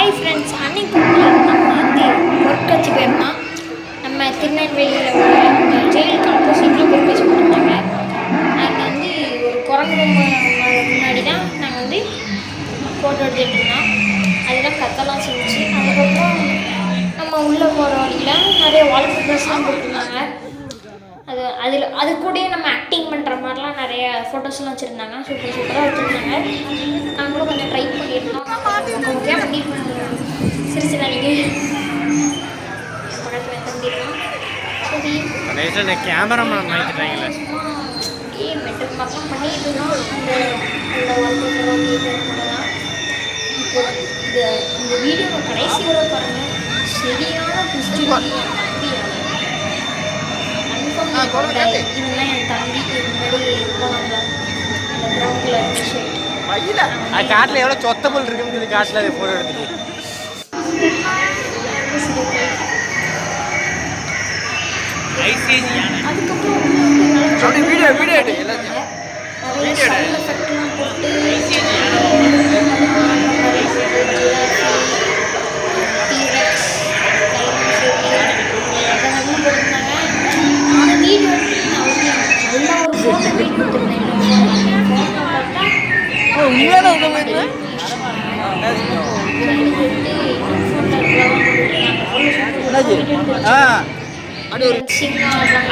Hi friends, அன்னைக்கு நம்ம வந்து ஒர்க் வச்சு போயிருந்தோம். நம்ம திருநெல்வேலியில் உள்ள ஜெயிலுக்கு ஆப்போசிட்டில் ஒர்க் வச்சு போயிருந்தாங்க. அங்கே வந்து ஒரு குரங்கு முன்னாடி தான் நாங்கள் வந்து ஃபோட்டோ எடுத்துகிட்டு இருந்தோம். அதெல்லாம் கத்தெல்லாம் செஞ்சு அதுக்கப்புறம் நம்ம உள்ளே போகிற வழியில் நிறைய வால்பேப்பர்ஸ்லாம் போட்டிருந்தாங்க. அது கூடயே நம்ம ஆக்டிங் பண்ணுற மாதிரிலாம் நிறைய ஃபோட்டோஸ்லாம் வச்சுருந்தாங்க. சூப்பராக வச்சுருந்தாங்க. நாங்களும் கொஞ்சம் ட்ரை பண்ணியிருந்தோம். ஓகே பண்ணிட்டு சிரிச்சிடாதீங்க, பக்கத்தில் தம்பிடலாம். சரி, கேமராமேன் வாங்கிட்டாங்களே மெட்ரிக் மாதிரிலாம் பண்ணிட்டு இருந்தோம். அந்த வால்பேப்பர்லாம் இப்போ இந்த வீடியோவை கடைசி வரை பாருங்கள். சரியான ட்விஸ்ட். இதெல்லாம் என் தம்பி முன்னாடி போனாங்க அந்த ப்ரௌன் கலர் டிஷர்ட். காட்டில் எவ்வளோ சொத்தமல் இருக்குன்னு சொல்லி காட்டில் அதை ஃபோட்டோ எடுத்துட்டு அதுக்கப்புறம் வீடியோ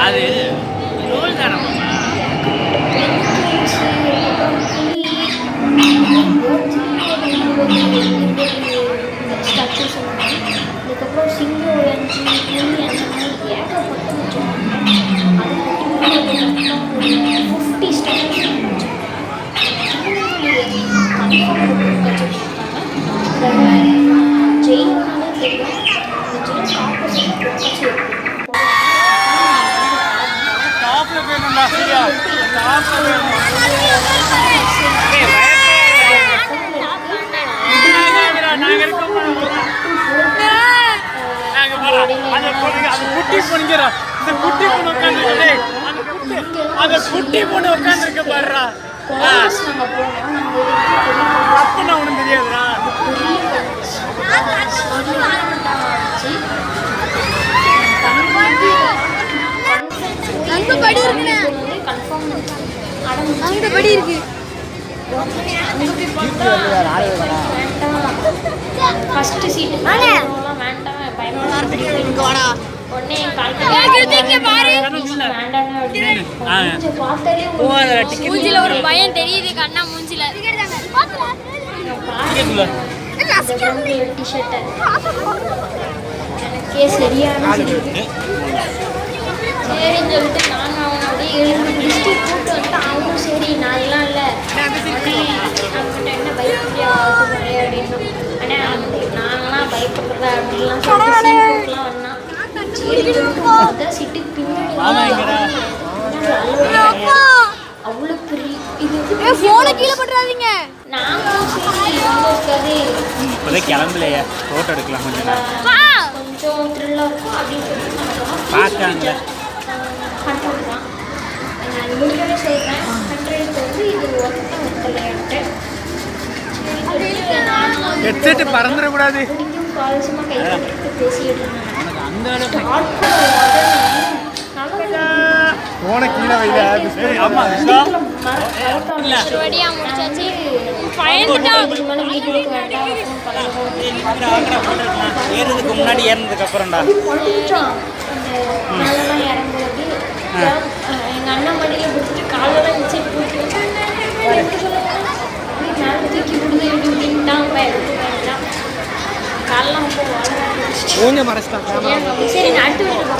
அது ரோல் தானே அதுக்கப்புறம் சிங்கம் உழைஞ்சி புலி அந்த மாதிரி ஏகப்பட்ட வச்சுருக்காங்க. அது மட்டும் 50 ஸ்டார்ஸ் ஜெயிலுனாலே தெரியும். அந்த ஜெயிலுக்கு ஆப்போசிட் வச்சு குட்டி பொண்ணு உட்காந்துருக்க பாடுறா அப்பனா ஒன்றும் தெரியாதுடா. அங்கபடி இருக்கு. ஃபர்ஸ்ட் சீட் வேண்டாம், பயமா உடனே மூஞ்சில ஒரு பயம் தெரியுது. கண்ணா மூஞ்சில எனக்கே சரியான சரின்னு சொல்லிட்டு நாங்கள் அவனை அப்படியே எழுந்து பிடிச்சிட்டு கூப்பிட்டு வந்துட்டு அவனும் சரி நான்லாம் இல்லை அவன்கிட்ட என்ன பயப்படியா அப்படின்னு. ஆனால் நாங்களாம் பயப்படுறதா அப்படின்லாம் சொல்லிட்டு வந்தான். சரி சிட்டுக்கு பின்னாடி அவ்வளோ பெரிய இது போன கீழே பண்றாதீங்க. நாங்களும் சரி இருக்காது இப்போதான் கிளம்பலையா ஃபோட்டோ எடுக்கலாம் கொஞ்சம் த்ரில்லாக இருக்கும் அப்படின்னு சொல்லிட்டு பார்க்காங்க. 100 தான். நான் முடிக்கவே சொல்கிறேன். 100க்கு வந்து இது ஒருத்தம் விளையாட்டு ஹெட்செட் பறந்துடக்கூடாது. பிடிக்கும் காலேஜுமா கைப்பற்றிட்டு பேசிக்கிட்டு இருந்தாங்க. போன கீழே வைல ஒருவடியா முடிச்சாச்சு. ஏறதுக்கு முன்னாடி ஏறினதுக்கு அப்புறம்டா மேலெல்லாம் இறங்குறது எங்கள் அண்ணன் மடியில் பிடிச்சிட்டு காலெல்லாம் வச்சு போட்டு மேலே தூக்கி விடுது எப்படின்ட்டான். எடுத்துட்டான் காலெல்லாம் ரொம்ப கொஞ்சம் மறைச்சிட்டான். சரி நான் அடுத்த வீட்டுக்கு